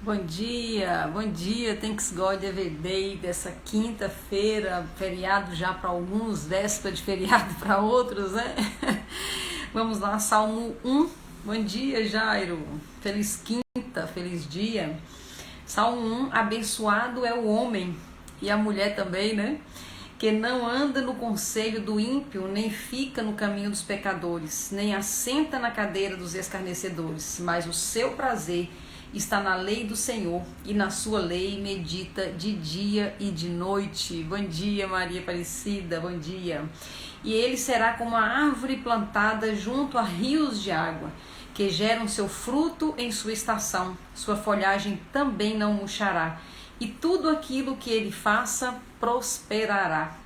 Bom dia, Thanks God Every Day dessa quinta-feira, feriado já para alguns, véspera de feriado para outros, né? Vamos lá, Salmo 1, bom dia Jairo, feliz quinta, feliz dia. Salmo 1, abençoado é o homem e a mulher também, né? Que não anda no conselho do ímpio, nem fica no caminho dos pecadores, nem assenta na cadeira dos escarnecedores, mas o seu prazer está na lei do Senhor, e na sua lei medita de dia e de noite. Bom dia, Maria Aparecida, bom dia. E ele será como a árvore plantada junto a rios de água, que geram seu fruto em sua estação, sua folhagem também não murchará, e tudo aquilo que ele faça prosperará.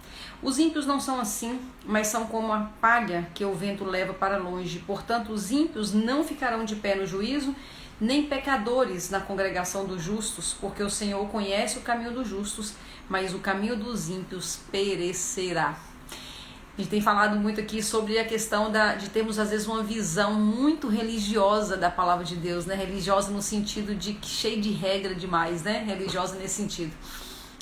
Os ímpios não são assim, mas são como a palha que o vento leva para longe. Portanto, os ímpios não ficarão de pé no juízo, nem pecadores na congregação dos justos, porque o Senhor conhece o caminho dos justos, mas o caminho dos ímpios perecerá. A gente tem falado muito aqui sobre a questão de termos às vezes uma visão muito religiosa da palavra de Deus, né? Religiosa no sentido de cheio de regra demais, né? Religiosa nesse sentido.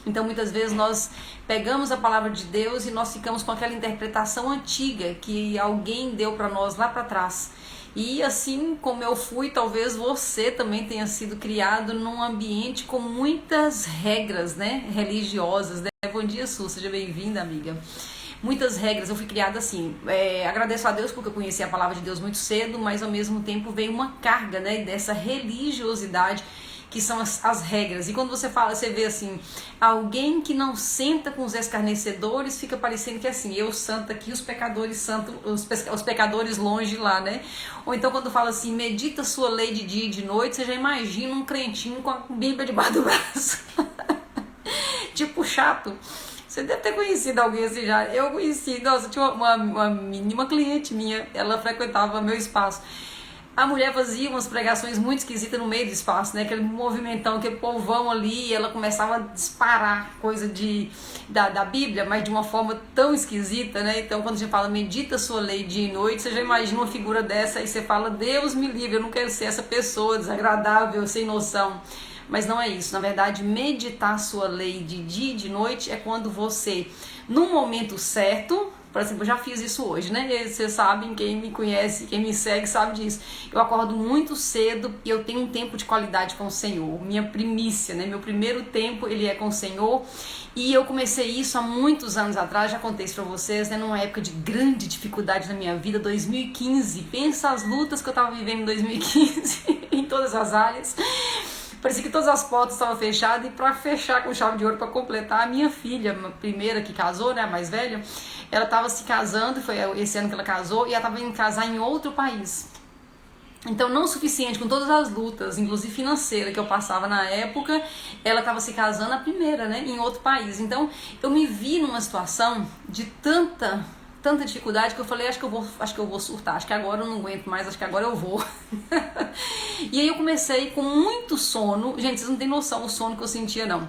Então muitas vezes nós pegamos a palavra de Deus e nós ficamos com aquela interpretação antiga que alguém deu para nós lá para trás. E assim como eu fui, talvez você também tenha sido criado num ambiente com muitas regras, né, religiosas, né? Bom dia, Su, seja bem-vinda, amiga. Muitas regras, eu fui criada assim. Agradeço a Deus porque eu conheci a palavra de Deus muito cedo, mas ao mesmo tempo veio uma carga, né, dessa religiosidade, que são as regras. E quando você fala, você vê assim, alguém que não senta com os escarnecedores, fica parecendo que é assim, eu santo aqui, os pecadores santo, os pecadores longe lá, né? Ou então quando fala assim, medita sua lei de dia e de noite, você já imagina um crentinho com a Bíblia debaixo do braço. Tipo chato. Você deve ter conhecido alguém assim já. Eu conheci, nossa, tinha uma cliente minha, ela frequentava meu espaço. A mulher fazia umas pregações muito esquisitas no meio do espaço, né? Aquele movimentão, aquele povão ali, e ela começava a disparar coisa da Bíblia, mas de uma forma tão esquisita, né? Então, quando a gente fala, medita sua lei dia e noite, você já imagina uma figura dessa, e você fala, Deus me livre, eu não quero ser essa pessoa desagradável, sem noção. Mas não é isso, na verdade, meditar sua lei de dia e de noite é quando você, no momento certo, por exemplo, eu já fiz isso hoje, né? E vocês sabem, quem me conhece, quem me segue sabe disso. Eu acordo muito cedo e eu tenho um tempo de qualidade com o Senhor. Minha primícia, né? Meu primeiro tempo, ele é com o Senhor. E eu comecei isso há muitos anos atrás, já contei isso pra vocês, né? Numa época de grande dificuldade na minha vida, 2015. Pensa as lutas que eu tava vivendo em 2015, em todas as áreas. Parecia que todas as portas estavam fechadas, e para fechar com chave de ouro, para completar, a minha filha, a primeira que casou, né, a mais velha, ela estava se casando, foi esse ano que ela casou, e ela estava indo casar em outro país. Então, não o suficiente, com todas as lutas, inclusive financeira, que eu passava na época, ela estava se casando a primeira, né, em outro país. Então, eu me vi numa situação de tanta dificuldade que eu falei, acho que eu vou surtar, acho que agora eu não aguento mais, acho que agora eu vou. E aí eu comecei com muito sono, gente, vocês não têm noção o sono que eu sentia não.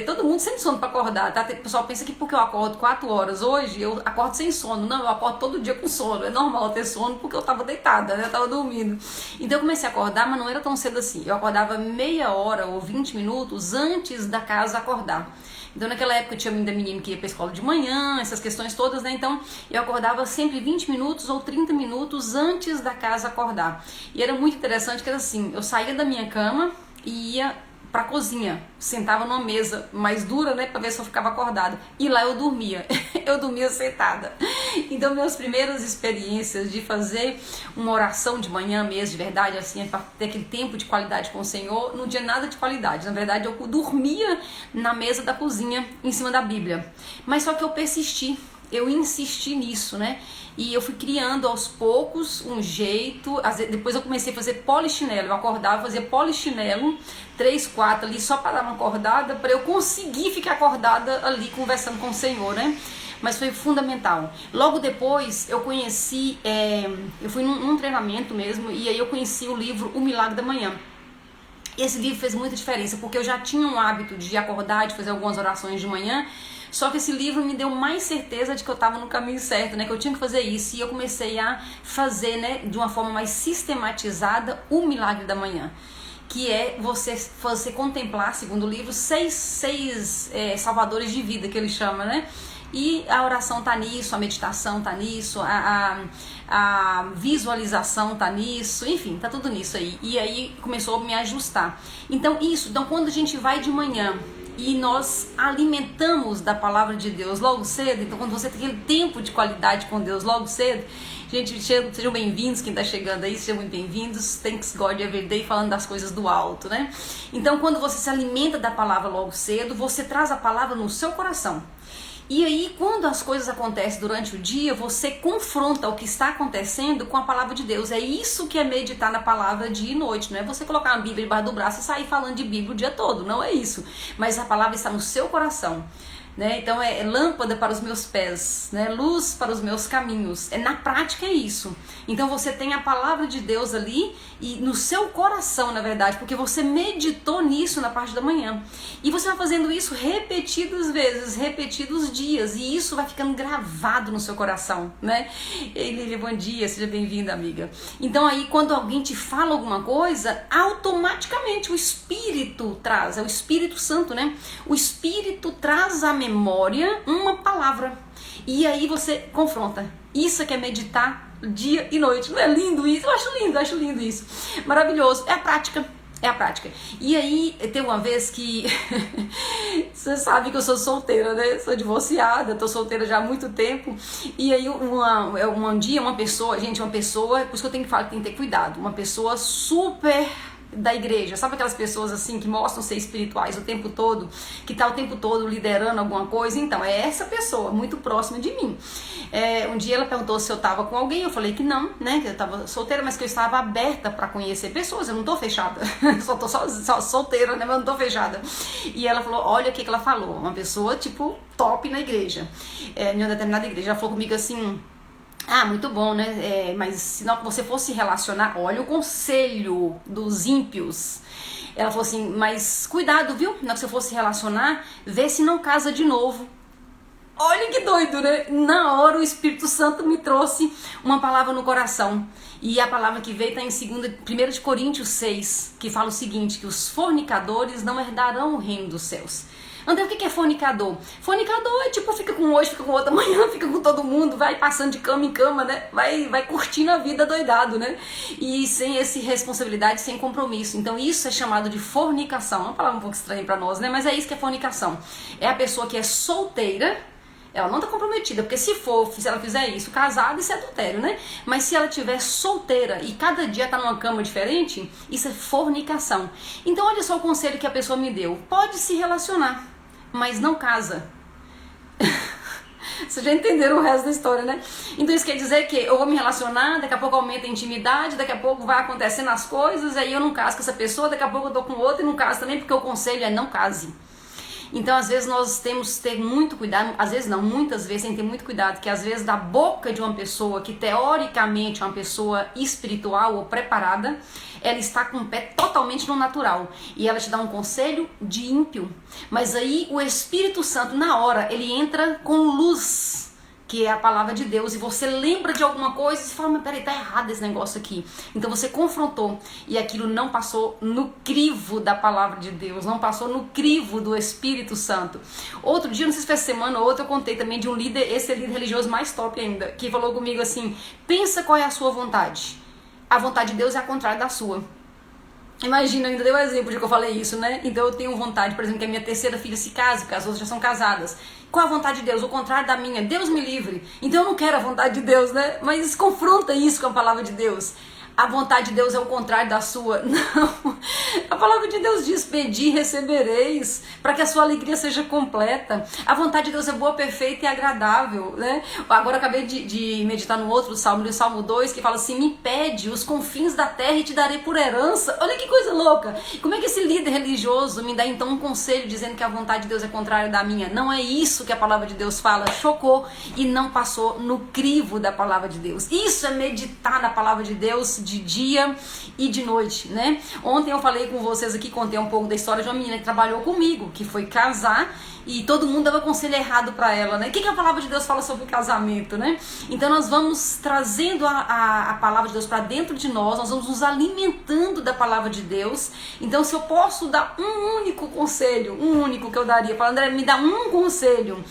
Todo mundo sem sono pra acordar, tá? O pessoal pensa que porque eu acordo 4 horas hoje, eu acordo sem sono. Não, eu acordo todo dia com sono, é normal ter sono porque eu tava deitada, né, eu tava dormindo. Então eu comecei a acordar, mas não era tão cedo assim, eu acordava meia hora ou 20 minutos antes da casa acordar. Então naquela época eu tinha ainda menino que ia pra escola de manhã, essas questões todas, né? Então eu acordava sempre 20 minutos ou 30 minutos antes da casa acordar. E era muito interessante que era assim, eu saía da minha cama e ia pra cozinha, sentava numa mesa mais dura, né, pra ver se eu ficava acordada, e lá eu dormia, eu dormia sentada. Então minhas primeiras experiências de fazer uma oração de manhã mesmo, de verdade, assim, pra ter aquele tempo de qualidade com o Senhor, não tinha nada de qualidade, na verdade eu dormia na mesa da cozinha, em cima da Bíblia, mas só que eu persisti, eu insisti nisso, né? E eu fui criando aos poucos um jeito. Depois eu comecei a fazer polichinelo. Eu acordava, fazia polichinelo 3, 4 ali, só para dar uma acordada, para eu conseguir ficar acordada ali conversando com o Senhor, né? Mas foi fundamental. Logo depois eu conheci, eu fui num treinamento mesmo, e aí eu conheci o livro O Milagre da Manhã. Esse livro fez muita diferença, porque eu já tinha um hábito de acordar, de fazer algumas orações de manhã. Só que esse livro me deu mais certeza de que eu estava no caminho certo, né? Que eu tinha que fazer isso. E eu comecei a fazer, né, de uma forma mais sistematizada, o Milagre da Manhã. que é você contemplar, segundo o livro, seis salvadores de vida, que ele chama, né? E a oração tá nisso, a meditação tá nisso, a visualização tá nisso, enfim, tá tudo nisso aí. E aí começou a me ajustar. Então quando a gente vai de manhã e nós alimentamos da palavra de Deus logo cedo, então quando você tem aquele tempo de qualidade com Deus logo cedo, gente, sejam bem-vindos, quem tá chegando aí, sejam muito bem-vindos, Thanks God Everyday, falando das coisas do alto, né? Então quando você se alimenta da palavra logo cedo, você traz a palavra no seu coração. E aí, quando as coisas acontecem durante o dia, você confronta o que está acontecendo com a palavra de Deus. É isso que é meditar na palavra dia e noite. Não é você colocar uma Bíblia debaixo do braço e sair falando de Bíblia o dia todo. Não é isso. Mas a palavra está no seu coração. Né? Então é lâmpada para os meus pés, né? Luz para os meus caminhos. Na prática é isso. Então você tem a palavra de Deus ali e no seu coração, na verdade, porque você meditou nisso na parte da manhã. E você vai fazendo isso repetidas vezes, repetidos dias, e isso vai ficando gravado no seu coração, né? Ei, Lívia, bom dia, seja bem-vinda, amiga. Então aí quando alguém te fala alguma coisa, automaticamente o Espírito traz, é o Espírito Santo, né? O Espírito traz a memória uma palavra. E aí você confronta. Isso é que é meditar dia e noite. Não é lindo isso? Eu acho lindo isso. Maravilhoso. É a prática. É a prática. E aí, tem uma vez que você sabe que eu sou solteira, né? Sou divorciada, tô solteira já há muito tempo. E aí, um dia, uma pessoa, por isso que eu tenho que falar que tem que ter cuidado. Uma pessoa super da igreja, sabe aquelas pessoas assim que mostram ser espirituais o tempo todo, que tá o tempo todo liderando alguma coisa? Então, é essa pessoa, muito próxima de mim. Um dia ela perguntou se eu tava com alguém, eu falei que não, né, que eu tava solteira, mas que eu estava aberta pra conhecer pessoas, eu não tô fechada, só tô só solteira, né, mas eu não tô fechada. E ela falou, olha o que ela falou, uma pessoa, tipo, top na igreja, em uma determinada igreja, ela falou comigo assim, muito bom, né? Mas se não você fosse relacionar, olha o conselho dos ímpios. Ela falou assim, mas cuidado, viu? Na hora que você fosse relacionar, vê se não casa de novo. Olha que doido, né? Na hora o Espírito Santo me trouxe uma palavra no coração. E a palavra que veio está em 1 Coríntios 6, que fala o seguinte, que os fornicadores não herdarão o reino dos céus. André, o que é fornicador? Fornicador é tipo, fica com um hoje, fica com outro amanhã, fica com todo mundo, vai passando de cama em cama, né? Vai curtindo a vida doidado, né? E sem essa responsabilidade, sem compromisso. Então isso é chamado de fornicação. Uma palavra um pouco estranha para nós, né? Mas é isso que é fornicação. É a pessoa que é solteira, ela não tá comprometida, porque se ela fizer isso casada, isso é adultério, né? Mas se ela estiver solteira e cada dia tá numa cama diferente, isso é fornicação. Então olha só o conselho que a pessoa me deu. Pode se relacionar, mas não casa. Vocês já entenderam o resto da história, né? Então isso quer dizer que eu vou me relacionar, daqui a pouco aumenta a intimidade, daqui a pouco vai acontecendo as coisas, aí eu não caso com essa pessoa, daqui a pouco eu tô com outra e não caso também, porque o conselho é não case. Então, às vezes, nós temos que ter muito cuidado, às vezes não, muitas vezes tem que ter muito cuidado, que às vezes da boca de uma pessoa que teoricamente é uma pessoa espiritual ou preparada, ela está com o pé totalmente no natural e ela te dá um conselho de ímpio. Mas aí o Espírito Santo, na hora, ele entra com luz, que é a palavra de Deus, e você lembra de alguma coisa e você fala, mas peraí, tá errado esse negócio aqui. Então você confrontou e aquilo não passou no crivo da palavra de Deus, não passou no crivo do Espírito Santo. Outro dia, não sei se foi essa semana ou outra, eu contei também de um líder, esse é líder religioso mais top ainda, que falou comigo assim, pensa qual é a sua vontade. A vontade de Deus é a contrária da sua. Imagina, ainda deu um exemplo de que eu falei isso, né? Então eu tenho vontade, por exemplo, que a minha terceira filha se case, porque as outras já são casadas. Qual a vontade de Deus? O contrário da minha. Deus me livre. Então eu não quero a vontade de Deus, né? Mas confronta isso com a palavra de Deus. A vontade de Deus é o contrário da sua. Não. A palavra de Deus diz, pedi e recebereis, para que a sua alegria seja completa. A vontade de Deus é boa, perfeita e agradável, né? Agora eu acabei de meditar no outro salmo, no Salmo 2, que fala assim, me pede os confins da terra e te darei por herança. Olha que coisa louca. Como é que esse líder religioso me dá então um conselho dizendo que a vontade de Deus é contrária da minha? Não é isso que a palavra de Deus fala. Chocou e não passou no crivo da palavra de Deus. Isso é meditar na palavra de Deus de dia e de noite, né? Ontem eu falei com vocês aqui, contei um pouco da história de uma menina que trabalhou comigo, que foi casar e todo mundo dava conselho errado para ela, né? O que a palavra de Deus fala sobre casamento, né? Então nós vamos trazendo a palavra de Deus para dentro de nós vamos nos alimentando da palavra de Deus. Então se eu posso dar um único conselho, um único que eu daria para André, me dá um conselho: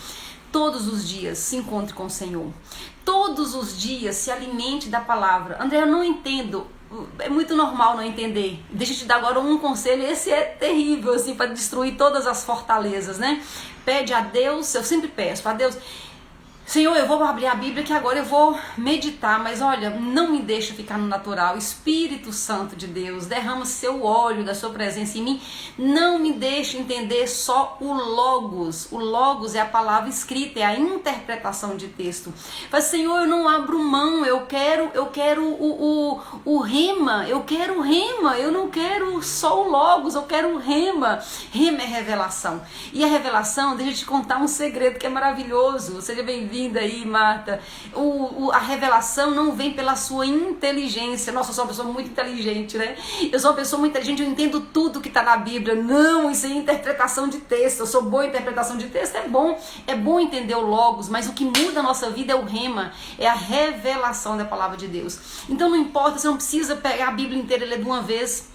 todos os dias se encontre com o Senhor. Todos os dias se alimente da palavra. André, eu não entendo. É muito normal não entender. Deixa eu te dar agora um conselho. Esse é terrível, assim, para destruir todas as fortalezas, né? Pede a Deus, eu sempre peço a Deus: Senhor, eu vou abrir a Bíblia que agora eu vou meditar, mas olha, não me deixa ficar no natural. Espírito Santo de Deus, derrama seu óleo da sua presença em mim. Não me deixe entender só o Logos. O Logos é a palavra escrita, é a interpretação de texto. Mas, Senhor, eu não abro mão, eu quero o rema, eu não quero só o Logos, eu quero o rema. Rema é revelação. E a revelação, deixa eu te contar um segredo que é maravilhoso. Seja bem-vindo aí, Marta. A revelação não vem pela sua inteligência. Nossa, eu sou uma pessoa muito inteligente, né? Eu sou uma pessoa muito inteligente, eu entendo tudo que está na Bíblia. Não, isso é interpretação de texto. Eu sou boa em interpretação de texto, é bom entender o Logos, mas o que muda a nossa vida é o rema, é a revelação da palavra de Deus. Então não importa, você não precisa pegar a Bíblia inteira e ler de uma vez,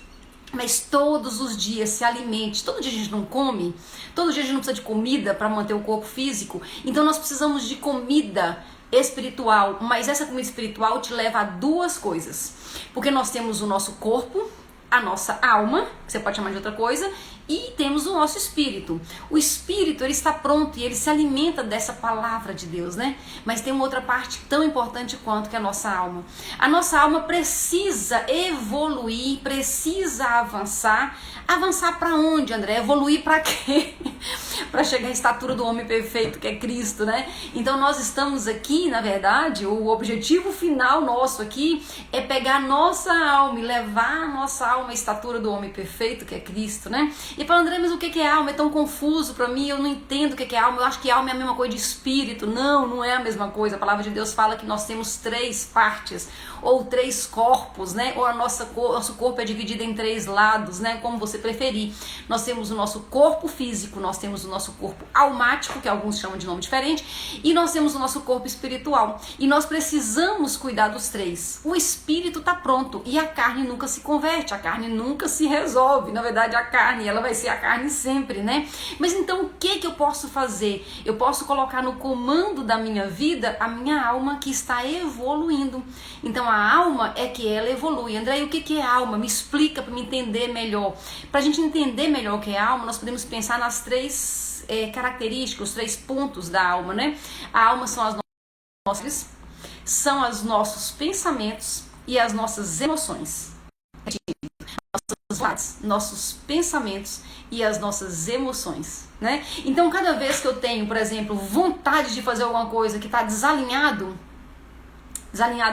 mas todos os dias se alimente. Todo dia a gente não come, todo dia a gente não precisa de comida para manter o corpo físico, então nós precisamos de comida espiritual, mas essa comida espiritual te leva a duas coisas, porque nós temos o nosso corpo, a nossa alma, que você pode chamar de outra coisa, e temos o nosso espírito. O espírito, ele está pronto e ele se alimenta dessa palavra de Deus, né? Mas tem uma outra parte tão importante quanto que a nossa alma. A nossa alma precisa evoluir, precisa avançar. Avançar para onde, André? Evoluir para quê? Para chegar à estatura do homem perfeito, que é Cristo, né? Então nós estamos aqui, na verdade, o objetivo final nosso aqui é pegar a nossa alma e levar a nossa alma à estatura do homem perfeito, que é Cristo, né? E para André, mas o que é alma? É tão confuso para mim, eu não entendo o que é alma, eu acho que alma é a mesma coisa de espírito. Não, não é a mesma coisa. A palavra de Deus fala que nós temos 3 partes, ou 3 corpos, né? Ou nosso corpo é dividido em 3 lados, né? Como você preferir. Nós temos o nosso corpo físico, nós temos o nosso corpo almático, que alguns chamam de nome diferente, e nós temos o nosso corpo espiritual. E nós precisamos cuidar dos 3. O espírito está pronto e a carne nunca se converte, a carne nunca se resolve. Na verdade, a carne, ela vai ser a carne sempre, né? Mas então, o que eu posso fazer? Eu posso colocar no comando da minha vida a minha alma que está evoluindo. Então, a alma é que ela evolui. André, e o que é alma? Me explica para me entender melhor. Para a gente entender melhor o que é alma, nós podemos pensar nas 3 características, os 3 pontos da alma, né? A alma são os nossos pensamentos e as nossas emoções. Nossos pensamentos e as nossas emoções, né? Então, cada vez que eu tenho, por exemplo, vontade de fazer alguma coisa que está desalinhado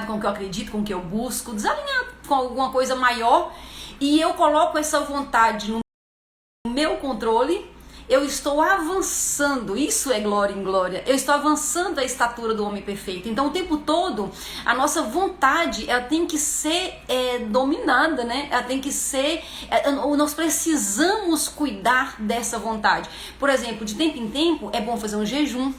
com o que eu acredito, com o que eu busco, desalinhado com alguma coisa maior, e eu coloco essa vontade no meu controle, eu estou avançando. Isso é glória em glória. Eu estou avançando a estatura do homem perfeito. Então, o tempo todo, a nossa vontade, ela tem que ser dominada, né? Ela tem que ser... nós precisamos cuidar dessa vontade. Por exemplo, de tempo em tempo, é bom fazer um jejum,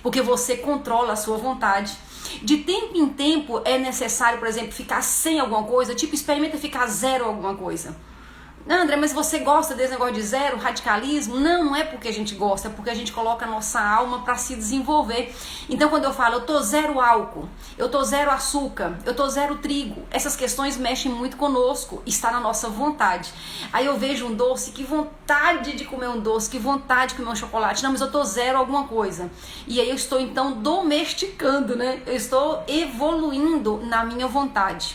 porque você controla a sua vontade. De tempo em tempo, é necessário, por exemplo, ficar sem alguma coisa. Tipo, experimenta ficar 0 alguma coisa. Não, André, mas você gosta desse negócio de 0, radicalismo? Não, não é porque a gente gosta, é porque a gente coloca a nossa alma para se desenvolver. Então, quando eu falo, eu tô 0 álcool, eu tô 0 açúcar, eu tô 0 trigo, essas questões mexem muito conosco, está na nossa vontade. Aí eu vejo um doce, que vontade de comer um doce, que vontade de comer um chocolate. Não, mas eu tô 0 alguma coisa. E aí eu estou, então, domesticando, né? Eu estou evoluindo na minha vontade.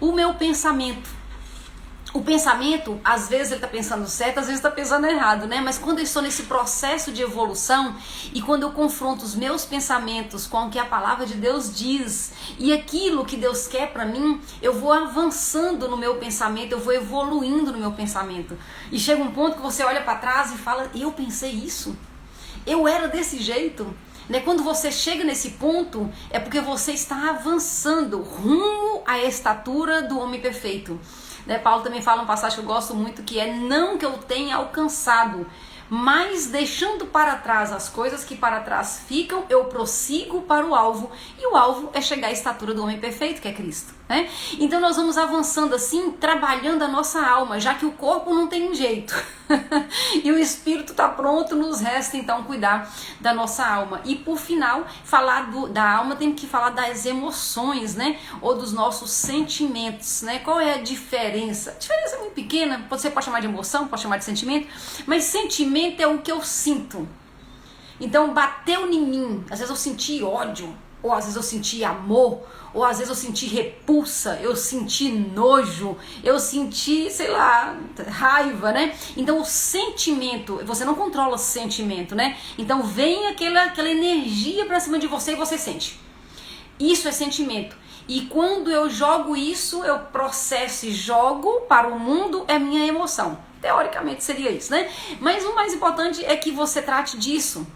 O meu pensamento. O pensamento, às vezes ele está pensando certo, às vezes está pensando errado, né? Mas quando eu estou nesse processo de evolução e quando eu confronto os meus pensamentos com o que a palavra de Deus diz e aquilo que Deus quer para mim, eu vou avançando no meu pensamento, eu vou evoluindo no meu pensamento. E chega um ponto que você olha para trás e fala, eu pensei isso? Eu era desse jeito? Né? Quando você chega nesse ponto, é porque você está avançando rumo à estatura do homem perfeito. Né? Paulo também fala uma passagem que eu gosto muito, que é: não que eu tenha alcançado, mas deixando para trás as coisas que para trás ficam, eu prossigo para o alvo. E o alvo é chegar à estatura do homem perfeito, que é Cristo. Né? Então nós vamos avançando assim, trabalhando a nossa alma, já que o corpo não tem jeito. E o espírito está pronto, nos resta então cuidar da nossa alma. E por final, falar da alma, tem que falar das emoções, né? Ou dos nossos sentimentos, né? Qual é a diferença? A diferença é muito pequena, você pode chamar de emoção, pode chamar de sentimento, mas sentimento é o que eu sinto. Então bateu em mim, às vezes eu senti ódio, ou às vezes eu senti amor, ou às vezes eu senti repulsa, eu senti nojo, eu senti, sei lá, raiva, né? Então o sentimento, você não controla o sentimento, né? Então vem aquela energia pra cima de você e você sente. Isso é sentimento. E quando eu jogo isso, eu processo e jogo para o mundo, é minha emoção. Teoricamente seria isso, né? Mas o mais importante é que você trate disso.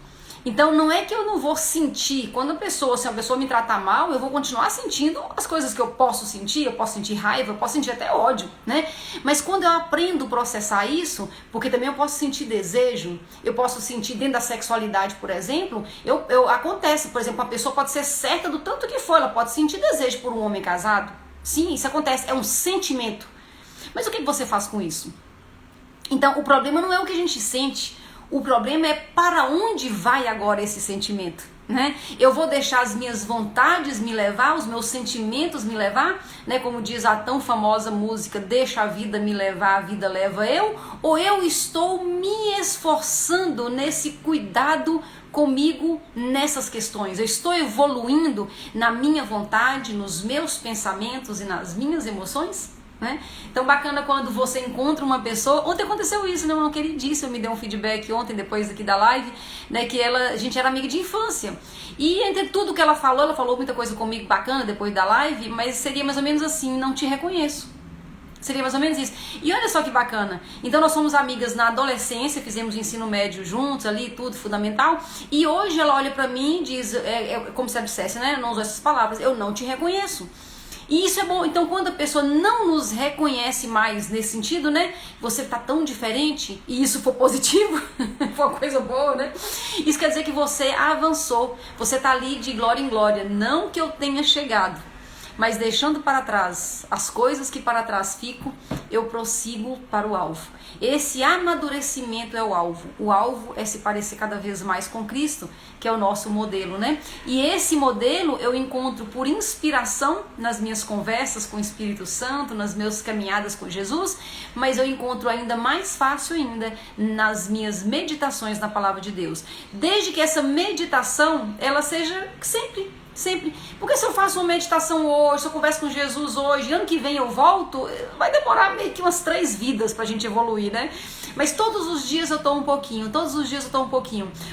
Então não é que eu não vou sentir, quando se uma pessoa me tratar mal, eu vou continuar sentindo as coisas que eu posso sentir raiva, eu posso sentir até ódio, né? Mas quando eu aprendo a processar isso, porque também eu posso sentir desejo, eu posso sentir dentro da sexualidade, por exemplo, acontece, por exemplo, uma pessoa pode ser certa do tanto que for, ela pode sentir desejo por um homem casado, sim, isso acontece, é um sentimento. Mas o que você faz com isso? Então o problema não é o que a gente sente, o problema é para onde vai agora esse sentimento, né? Eu vou deixar as minhas vontades me levar, os meus sentimentos me levar, né? Como diz a tão famosa música, deixa a vida me levar, a vida leva eu, ou eu estou me esforçando nesse cuidado comigo nessas questões, eu estou evoluindo na minha vontade, nos meus pensamentos e nas minhas emoções? Né? Então bacana quando você encontra uma pessoa. Ontem aconteceu isso, né? Uma queridíssima me deu um feedback ontem, depois aqui da live, né? Que a gente era amiga de infância. E entre tudo que ela falou muita coisa comigo bacana depois da live, mas seria mais ou menos assim: não te reconheço. Seria mais ou menos isso. E olha só que bacana. Então nós somos amigas na adolescência, fizemos o ensino médio juntos ali, tudo fundamental. E hoje ela olha pra mim e diz, como se ela dissesse, né? Não usou essas palavras: eu não te reconheço. E isso é bom. Então quando a pessoa não nos reconhece mais nesse sentido, né? Você tá tão diferente, e isso for positivo, for uma coisa boa, né? Isso quer dizer que você avançou, você tá ali de glória em glória. Não que eu tenha chegado, mas deixando para trás as coisas que para trás ficam, eu prossigo para o alvo. Esse amadurecimento é o alvo. O alvo é se parecer cada vez mais com Cristo, que é o nosso modelo, né? E esse modelo eu encontro por inspiração nas minhas conversas com o Espírito Santo, nas minhas caminhadas com Jesus, mas eu encontro ainda mais fácil ainda nas minhas meditações na Palavra de Deus. Desde que essa meditação, ela seja sempre. Porque se eu faço uma meditação hoje, se eu converso com Jesus hoje, ano que vem eu volto, vai demorar meio que umas 3 vidas pra gente evoluir, né? Mas todos os dias eu tô um pouquinho,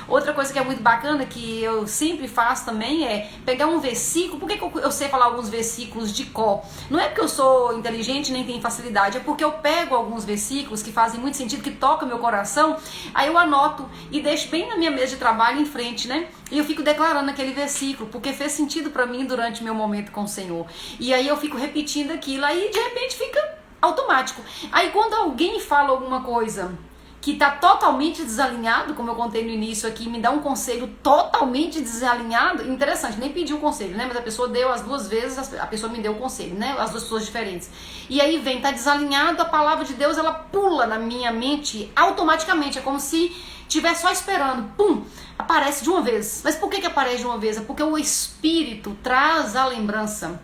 Outra coisa que é muito bacana, que eu sempre faço também, é pegar um versículo. Por que eu sei falar alguns versículos de cor? Não é porque eu sou inteligente nem tenho facilidade, é porque eu pego alguns versículos que fazem muito sentido, que tocam meu coração, aí eu anoto e deixo bem na minha mesa de trabalho em frente, né? E eu fico declarando aquele versículo, porque fez sentido pra mim durante meu momento com o Senhor. E aí eu fico repetindo aquilo, aí de repente fica automático. Aí quando alguém fala alguma coisa que tá totalmente desalinhado, como eu contei no início aqui, me dá um conselho totalmente desalinhado, interessante, nem pedi um conselho, né? Mas a pessoa deu as 2 vezes, a pessoa me deu o conselho, né? As 2 pessoas diferentes. E aí tá desalinhado, a palavra de Deus, ela pula na minha mente automaticamente, é como se estiver só esperando, pum, aparece de uma vez. Mas por que aparece de uma vez? É porque o Espírito traz a lembrança.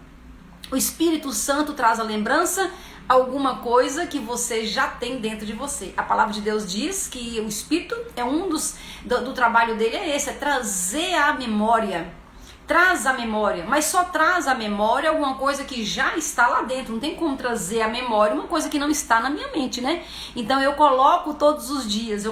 O Espírito Santo traz a lembrança, alguma coisa que você já tem dentro de você. A palavra de Deus diz que o Espírito é do trabalho dele é esse, é trazer a memória. Traz a memória, mas só traz a memória alguma coisa que já está lá dentro. Não tem como trazer a memória uma coisa que não está na minha mente, né? Então eu coloco todos os dias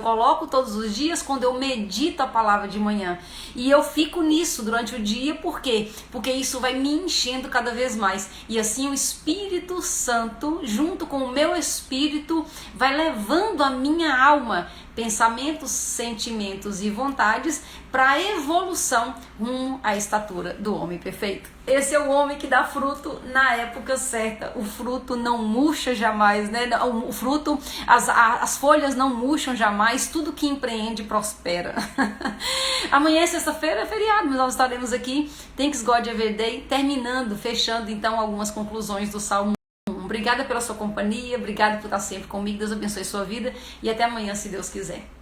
quando eu medito a palavra de manhã. E eu fico nisso durante o dia, por quê? Porque isso vai me enchendo cada vez mais. E assim o Espírito Santo, junto com o meu espírito, vai levando a minha alma, pensamentos, sentimentos e vontades para a evolução rumo à estatura do homem perfeito. Esse é o homem que dá fruto na época certa. O fruto não murcha jamais, né? O fruto, as folhas não murcham jamais. Tudo que empreende prospera. Amanhã é sexta-feira, é feriado, mas nós estaremos aqui, Thanks God Every Day, terminando, fechando então algumas conclusões do Salmo 1. Obrigada pela sua companhia, obrigada por estar sempre comigo. Deus abençoe sua vida e até amanhã, se Deus quiser.